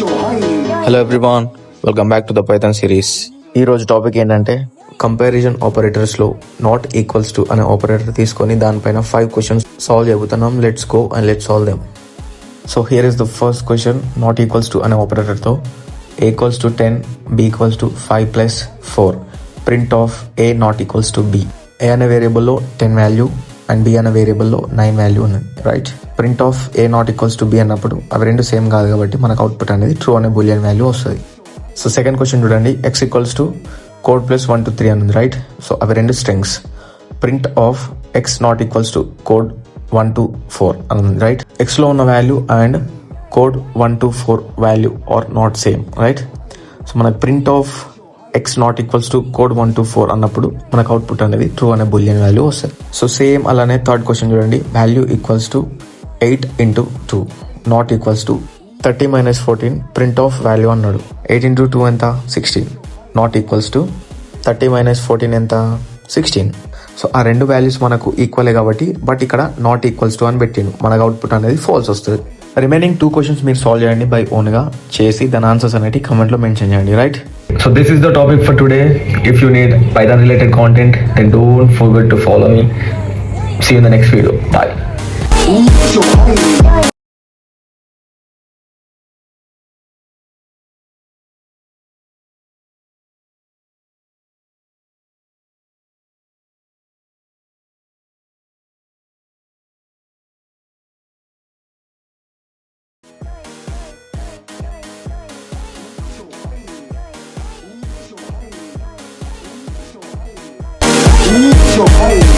Hello everyone, welcome back to the Python series. ఈ రోజు topic ఏంటంటే కంపారిజన్ ఆపరేటర్స్లో నాట్ ఈక్వల్స్ టు అనే operator తీసుకొని దానిపైన 5 క్వశ్చన్స్ సాల్వ్ చేయబోతున్నాం. Let's go and let's solve them. So here is the first question. Not equals to అనే ఆపరేటర్తో a equals to 10, b equals to 5 plus 4. Print of a not equals to b. a అనే వేరియబుల్లో 10 value and b అనే వేరియబుల్లో 9 value ఉన్నది, right? Print of a not equals to b అన్నప్పుడు అవి రెండు same కాదు కాబట్టి మనకు అవుట్పుట్ అనేది ట్రూ అనే బూలియన్ వాల్యూ వస్తుంది. సో సెకండ్ క్వశ్చన్ చూడండి. x equals to code plus 1 to 3 అని ఉంది, రైట్? సో అవి రెండు strings. Print of x not equals to code 1 to 4 అని ఉంది, రైట్? x లో ఉన్న value and code 1 to 4 value are not same, right? So మనకు print of x not equals to code 1 to 4 అన్నప్పుడు మనకు output అనేది ట్రూ అనే boolean value వస్తుంది. సో సేమ్ అలానే థర్డ్ క్వశ్చన్ చూడండి. Value equals to 8 into 2 not equals to 30 minus 14. Print of value అన్నాడు. 8 into 2 ఎంత? 16 నాట్ ఈక్వల్స్ టు 30 minus 14 ఎంత? 16. సో ఆ రెండు వాల్యూస్ మనకు ఈక్వలే కాబట్టి బట్ ఇక్కడ నాట్ ఈక్వల్స్ టు అని పెట్టిండు. మనకు అవుట్పుట్ అనేది ఫాల్స్ వస్తుంది. రిమైనింగ్ 2 క్వశ్చన్స్ మీరు సాల్వ్ చేయండి బై ఓన్గా చేసి దాని ఆన్సర్స్ అనేవి కమెంట్లో మెన్షన్ చేయండి, right? So this is the topic for today. If you need Python related content, then don't forget to follow me. See you in the next video. Bye.